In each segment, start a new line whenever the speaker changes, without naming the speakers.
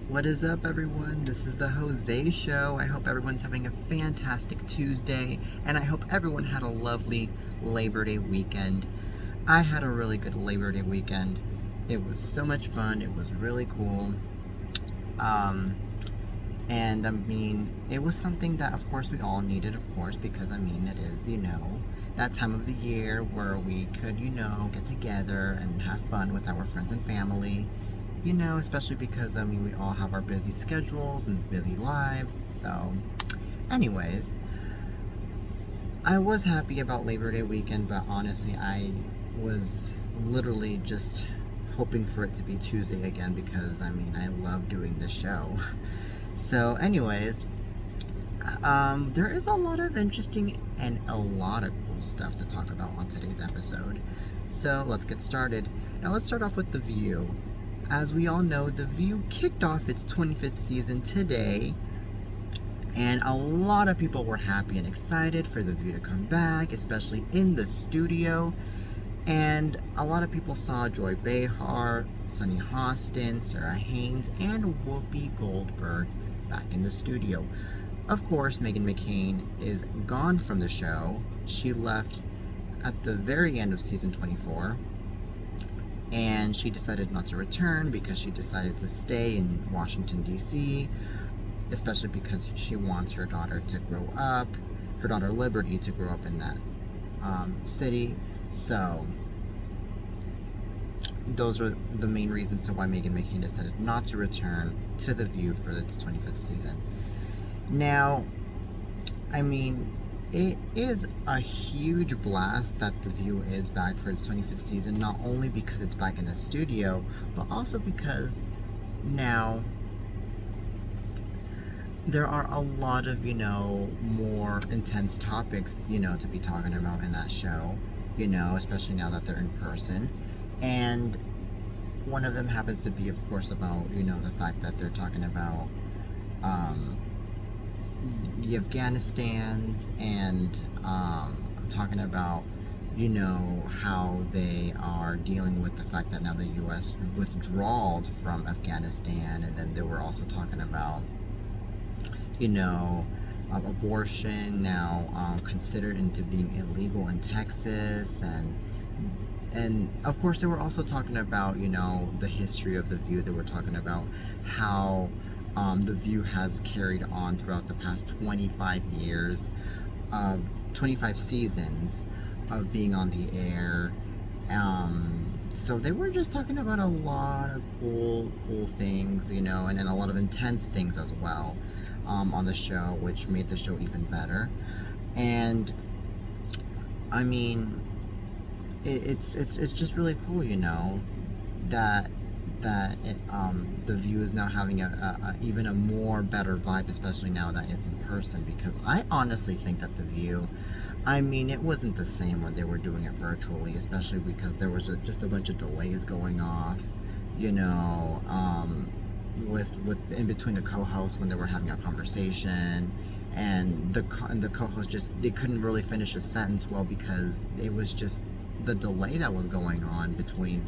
What is up, everyone? This is the Jose Show. I hope everyone's having a fantastic Tuesday, and I hope everyone had a lovely Labor Day weekend. I had a really good Labor Day weekend. It was so much fun. It was really cool. Um, and I mean, it was something that, of course, we all needed, of course, because I mean, it is, that time of the year where we could, get together and have fun with our friends and family. Especially because I mean we all have our busy schedules and busy lives. So, anyways, I was happy about Labor Day weekend, but honestly, I was literally just hoping for it to be Tuesday again because I mean I love doing this show. So, anyways, there is a lot of interesting and a lot of cool stuff to talk about on today's episode. So let's get started. Now let's start off with The View. As we all know, The View kicked off its 25th season today, and a lot of people were happy and excited for The View to come back, especially in the studio. And a lot of people saw Joy Behar, Sunny Hostin, Sarah Haynes, and Whoopi Goldberg back in the studio. Of course, Meghan McCain is gone from the show. She left at the very end of season 24, and she decided not to return because she decided to stay in Washington, D.C., especially because she wants her daughter to grow up, her daughter Liberty to grow up in that city. So those are the main reasons to why Meghan McCain decided not to return to The View for its 25th season. Now, I mean, it is a huge blast that The View is back for its 25th season, not only because it's back in the studio, but also because now there are a lot of, more intense topics, to be talking about in that show, especially now that they're in person. And one of them happens to be, of course, about, the fact that they're talking about, the Afghanistans and talking about how they are dealing with the fact that now the U.S. withdrawed from Afghanistan, and then they were also talking about abortion now considered into being illegal in Texas, and of course they were also talking about the history of The View. They were talking about how The View has carried on throughout the past 25 years of 25 seasons of being on the air. So they were just talking about a lot of cool things, and then a lot of intense things as well on the show, which made the show even better. And I mean, it's just really cool, that The View is now having a even a more better vibe, especially now that it's in person, because I honestly think that The View, I mean, it wasn't the same when they were doing it virtually, especially because there was just a bunch of delays going off, with in between the co-hosts when they were having a conversation, and the co-host just, they couldn't really finish a sentence well because it was just the delay that was going on between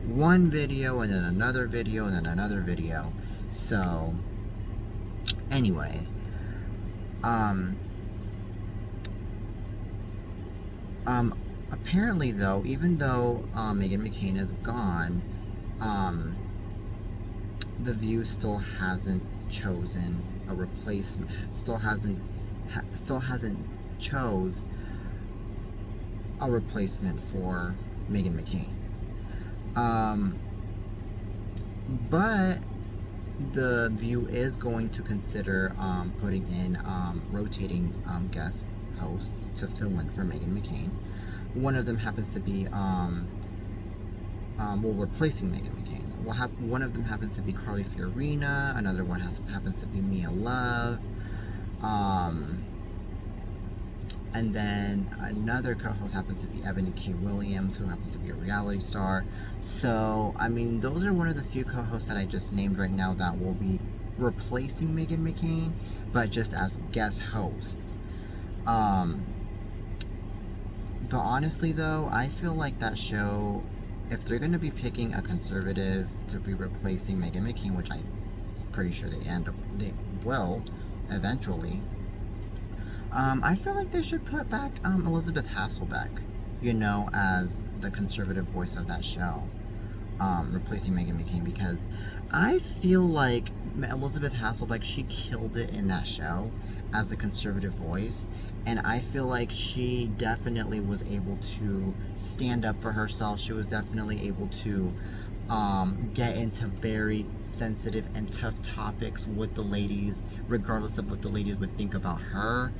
one video and then another video and then another video. So anyway, apparently though, even though Meghan McCain is gone, The View still hasn't chosen a replacement. Still hasn't chose a replacement for Meghan McCain. But The View is going to consider putting in rotating guest hosts to fill in for Meghan McCain. One of them happens to be replacing Meghan McCain. One of them happens to be Carly Fiorina. Another one happens to be Mia Love. And then another co-host happens to be Ebony K. Williams, who happens to be a reality star. So, I mean, those are one of the few co-hosts that I just named right now that will be replacing Meghan McCain, but just as guest hosts. But honestly, though, I feel like that show, if they're going to be picking a conservative to be replacing Meghan McCain, which I pretty sure they will eventually. I feel like they should put back Elizabeth Hasselbeck, as the conservative voice of that show, replacing Megan McCain, because I feel like Elizabeth Hasselbeck, she killed it in that show as the conservative voice, and I feel like she definitely was able to stand up for herself. She was definitely able to get into very sensitive and tough topics with the ladies, regardless of what the ladies would think about her.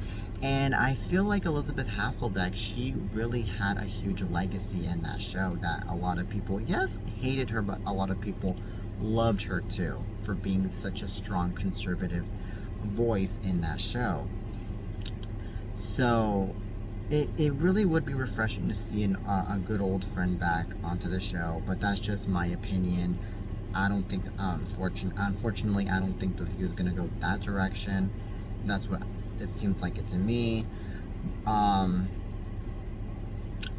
And I feel like Elizabeth Hasselbeck, she really had a huge legacy in that show that a lot of people, yes, hated her, but a lot of people loved her too for being such a strong conservative voice in that show. So it really would be refreshing to see a good old friend back onto the show, but that's just my opinion. I don't think, unfortunately, I don't think The View is going to go that direction. That's what it seems like it to me.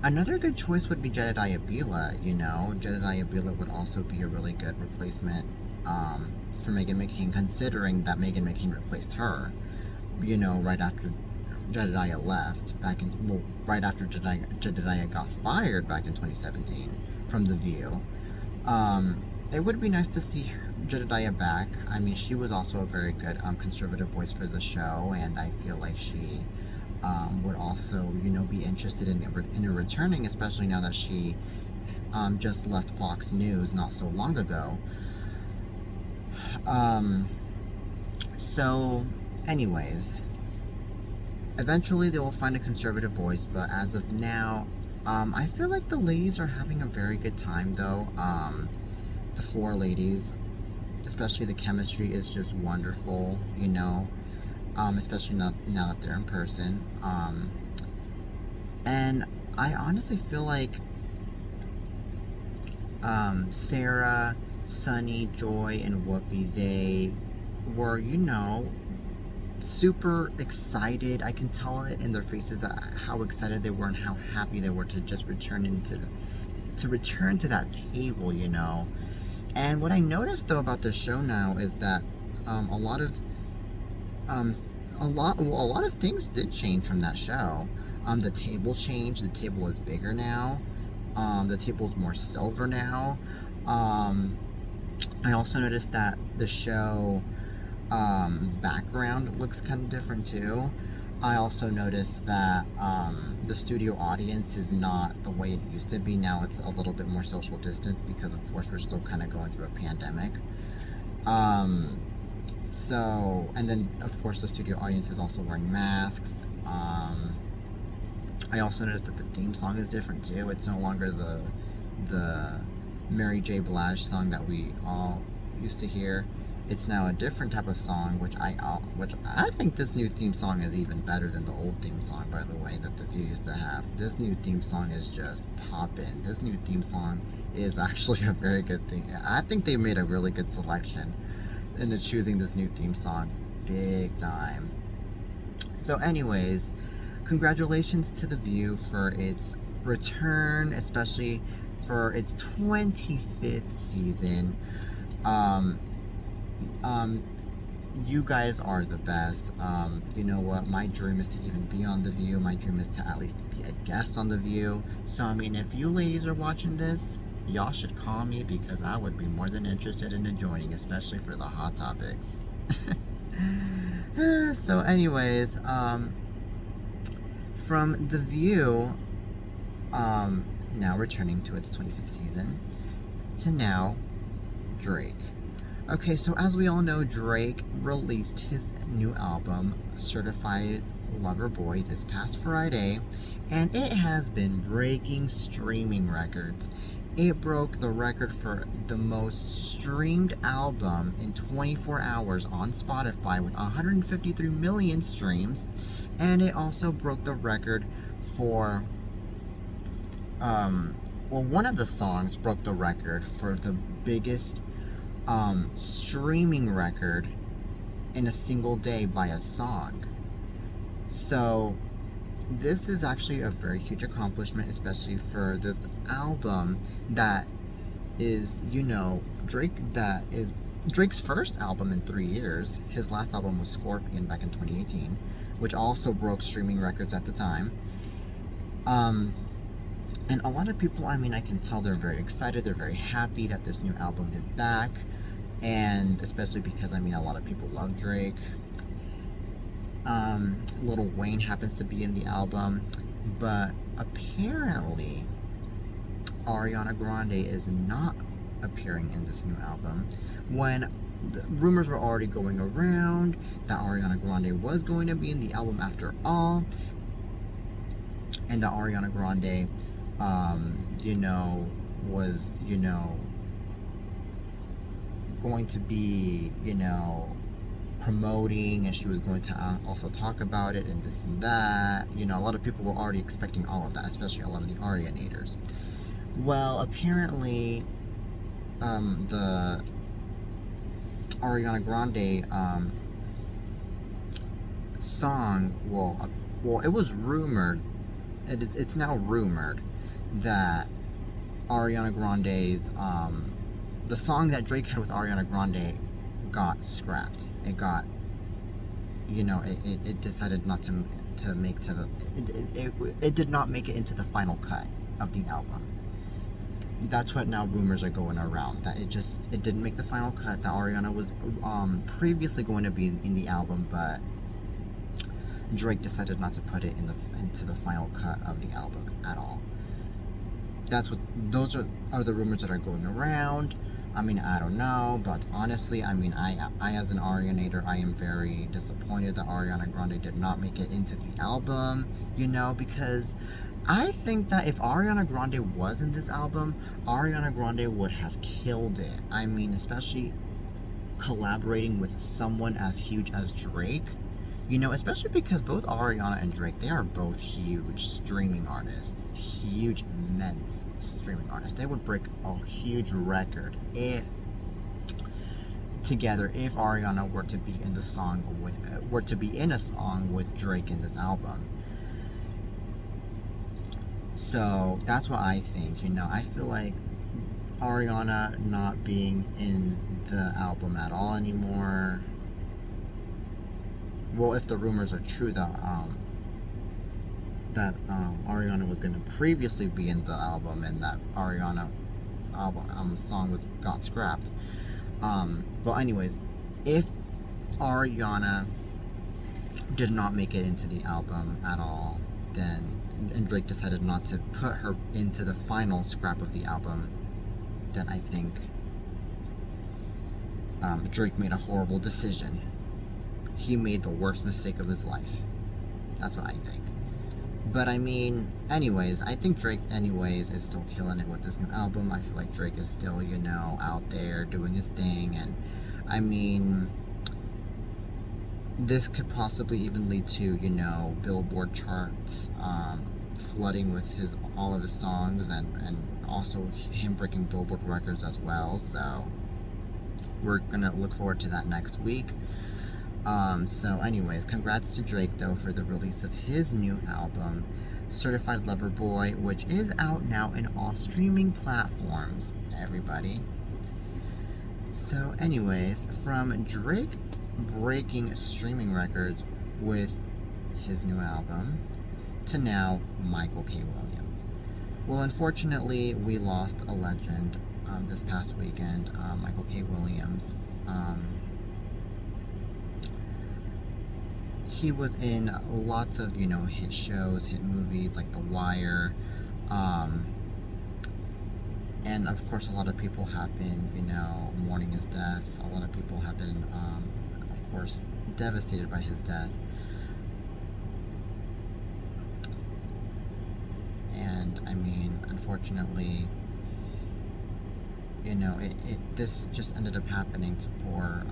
Another good choice would be Jedediah Bila. Jedediah Bila would also be a really good replacement for Meghan McCain, considering that Meghan McCain replaced her, right after Jedediah left right after Jedediah got fired back in 2017 from The View. It would be nice to see Jedediah back. I mean, she was also a very good conservative voice for the show, and I feel like she would also, be interested in returning, especially now that she just left Fox News not so long ago. So, anyways, eventually they will find a conservative voice, but as of now, I feel like the ladies are having a very good time, though. The four ladies, especially the chemistry is just wonderful, especially now that they're in person. And I honestly feel like Sarah, Sunny, Joy, and Whoopi, they were, super excited. I can tell it in their faces how excited they were and how happy they were to just return to that table, And what I noticed though about the show now is that a lot of things did change from that show. The table changed. The table is bigger now. The table's more silver now. I also noticed that the show his background looks kind of different too. I also noticed that the studio audience is not the way it used to be. Now it's a little bit more social distance because, of course, we're still kind of going through a pandemic. And then, of course, the studio audience is also wearing masks. I also noticed that the theme song is different too. It's no longer the Mary J. Blige song that we all used to hear. It's now a different type of song, which I think this new theme song is even better than the old theme song, by the way, that The View used to have. This new theme song is just poppin'. This new theme song is actually a very good thing. I think they made a really good selection into choosing this new theme song, big time. So anyways, congratulations to The View for its return, especially for its 25th season. You guys are the best. You know what? My dream is to even be on The View. My dream is to at least be a guest on The View. So, I mean, if you ladies are watching this, y'all should call me because I would be more than interested in joining, especially for the hot topics. So, anyways, from The View, now returning to its 25th season, to now, Drake. Okay, so as we all know, Drake released his new album, Certified Lover Boy, this past Friday, and it has been breaking streaming records. It broke the record for the most streamed album in 24 hours on Spotify with 153 million streams, and it also broke the record for, one of the songs broke the record for the biggest streaming record in a single day by a song. So this is actually a very huge accomplishment, especially for this album that is, Drake, that is Drake's first album in 3 years. His last album was Scorpion back in 2018, which also broke streaming records at the time. And a lot of people, I mean, I can tell they're very excited, they're very happy that this new album is back, and especially because, I mean, a lot of people love Drake. Lil Wayne happens to be in the album, but apparently Ariana Grande is not appearing in this new album, when the rumors were already going around that Ariana Grande was going to be in the album after all, and that Ariana Grande, was, going to be, promoting, and she was going to also talk about it and this and that. A lot of people were already expecting all of that, especially a lot of the Arianators. Well, apparently, the Ariana Grande song, well, it was rumored. It's now rumored that Ariana Grande's the song that Drake had with Ariana Grande got scrapped. It got, it decided not to make to the it did not make it into the final cut of the album. That's what now rumors are going around, that it didn't make the final cut, that Ariana was previously going to be in the album, but Drake decided not to put it into the final cut of the album at all. Those are the rumors that are going around. I mean, I don't know, but honestly, I mean, I as an Arianator, I am very disappointed that Ariana Grande did not make it into the album, because I think that if Ariana Grande was in this album, Ariana Grande would have killed it. I mean, especially collaborating with someone as huge as Drake. Especially because both Ariana and Drake, they are both huge streaming artists. Huge, immense streaming artists. They would break a huge record if Ariana were to be in a song with Drake in this album. So that's what I think. I feel like Ariana not being in the album at all anymore. Well, if the rumors are true that Ariana was going to previously be in the album, and that Ariana's song got scrapped. Well, anyways, if Ariana did not make it into the album at all, and Drake decided not to put her into the final scrap of the album, then I think Drake made a horrible decision. He made the worst mistake of his life. That's what I think. But I mean, anyways, I think Drake anyways is still killing it with this new album. I feel like Drake is still, out there doing his thing. And I mean, this could possibly even lead to, Billboard charts flooding with all of his songs, and also him breaking Billboard records as well. So we're gonna look forward to that next week. So anyways, congrats to Drake though for the release of his new album, Certified Lover Boy, which is out now in all streaming platforms, everybody. So anyways, from Drake breaking streaming records with his new album, to now Michael K. Williams. Well, unfortunately, we lost a legend this past weekend, Michael K. Williams. He was in lots of, hit shows, hit movies like The Wire, and of course a lot of people have been, mourning his death. A lot of people have been, of course, devastated by his death. And I mean, unfortunately, this just ended up happening to poor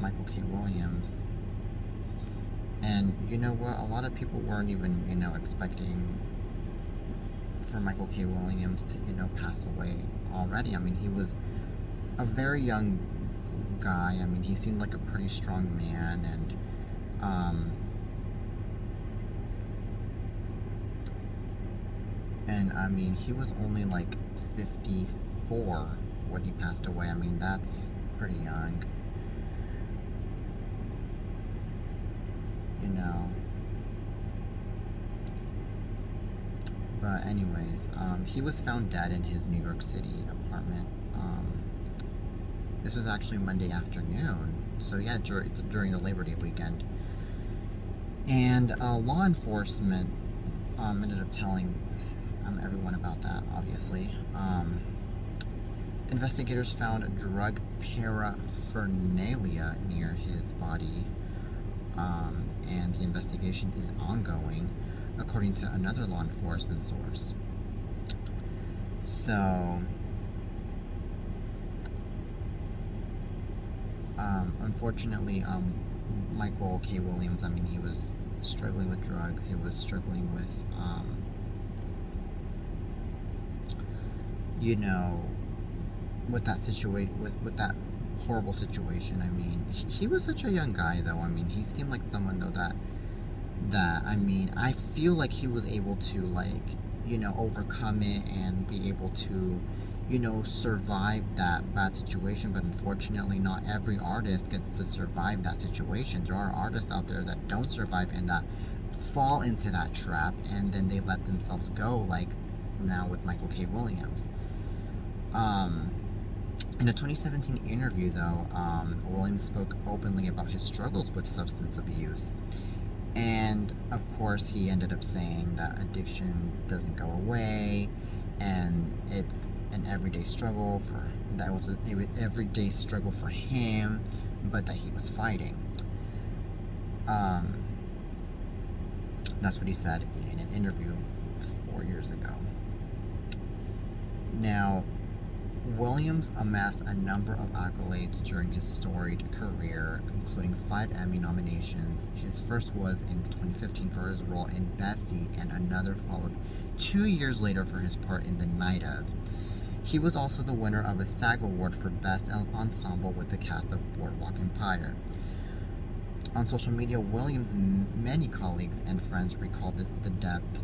Michael K. Williams. And you know what? A lot of people weren't even, expecting for Michael K. Williams to, pass away already. I mean, he was a very young guy. I mean, he seemed like a pretty strong man, and I mean, he was only like 54 when he passed away. I mean, that's pretty young, you know. But anyways, he was found dead in his New York City apartment. This was actually Monday afternoon, so yeah, during the Labor Day weekend. And law enforcement ended up telling everyone about that, obviously. Investigators found drug paraphernalia near his body, and the investigation is ongoing, according to another law enforcement source. So, unfortunately, Michael K. Williams, I mean, he was struggling with drugs. He was struggling with, you know, with that situation, with that horrible situation. I mean, he was such a young guy, though. I mean, he seemed like someone, though, that I mean, I feel like he was able to, like, you know, overcome it and be able to, you know, survive that bad situation. But unfortunately, not every artist gets to survive that situation. There are artists out there that don't survive and that fall into that trap, and then they let themselves go, like now with Michael K. Williams. In a 2017 interview, though, Williams spoke openly about his struggles with substance abuse. And of course, he ended up saying that addiction doesn't go away, and it's an everyday struggle that was an everyday struggle for him, but that he was fighting. That's what he said in an interview 4 years ago. Now, Williams amassed a number of accolades during his storied career, including 5 Emmy nominations. His first was in 2015 for his role in Bessie, and another followed 2 years later for his part in The Night Of. He was also the winner of a SAG Award for Best Ensemble with the cast of Boardwalk Empire. On social media, Williams' many colleagues and friends recalled the depth,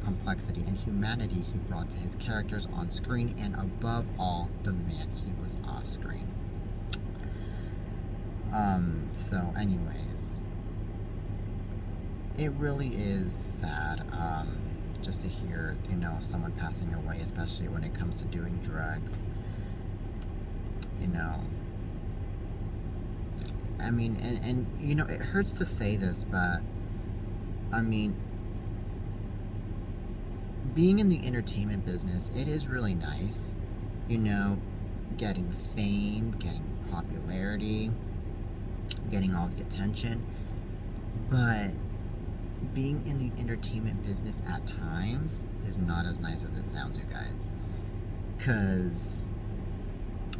complexity, and humanity he brought to his characters on screen, and above all, the man he was off screen. So anyways, it really is sad, just to hear, you know, someone passing away, especially when it comes to doing drugs. You know, I mean, and you know, it hurts to say this, but I mean, being in the entertainment business, it is really nice, you know, getting fame, getting popularity, getting all the attention, but being in the entertainment business at times is not as nice as it sounds, you guys. Because,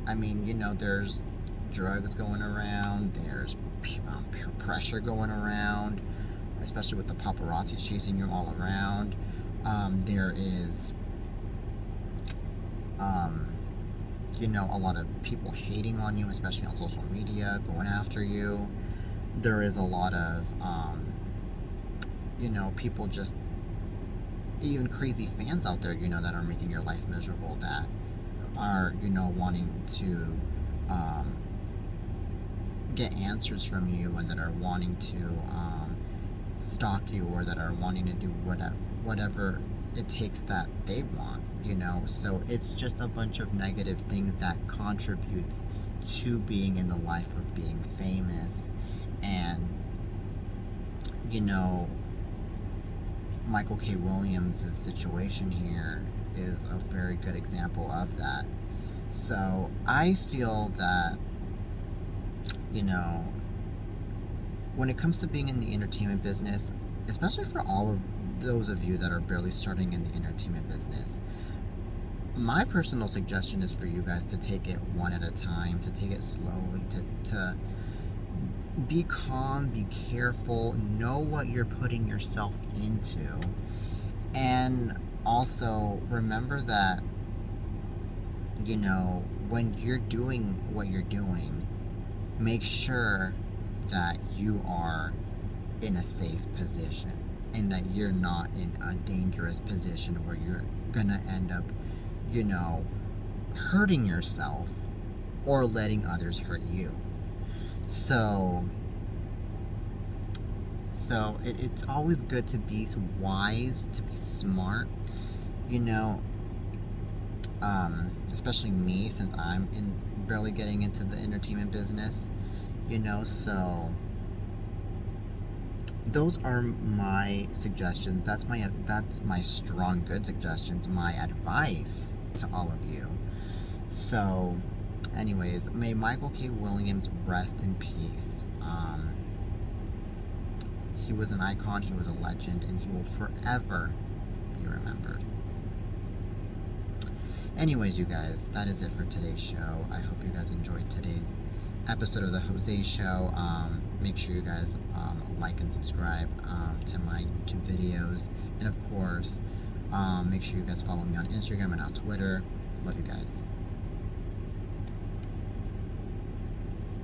I mean, you know, there's drugs going around, there's peer pressure going around, especially with the paparazzi chasing you all around. There is, you know, a lot of people hating on you, especially on social media, going after you. There is a lot of, you know, people just, even crazy fans out there, you know, that are making your life miserable, that are, you know, wanting to get answers from you, and that are wanting to stalk you, or that are wanting to do whatever it takes that they want, you know. So it's just a bunch of negative things that contributes to being in the life of being famous. And, you know, Michael K. Williams' situation here is a very good example of that. So I feel that, you know, when it comes to being in the entertainment business, especially for all of those of you that are barely starting in the entertainment business, my personal suggestion is for you guys to take it one at a time, to take it slowly, to be calm, be careful, know what you're putting yourself into, and also remember that, you know, when you're doing what you're doing, make sure that you are in a safe position, and that you're not in a dangerous position where you're gonna end up you know, hurting yourself or letting others hurt you. So, it's always good to be wise, to be smart, you know, especially me, since I'm barely getting into the entertainment business, so those are my suggestions. That's my strong good suggestions, my advice to all of you. So, anyways, may Michael K. Williams rest in peace. He was an icon, he was a legend, and he will forever be remembered. Anyways, you guys, that is it for today's show. I hope you guys enjoyed today's episode of the Jose Show. Make sure you guys like and subscribe to my YouTube videos. And of course, make sure you guys follow me on Instagram and on Twitter. Love you guys.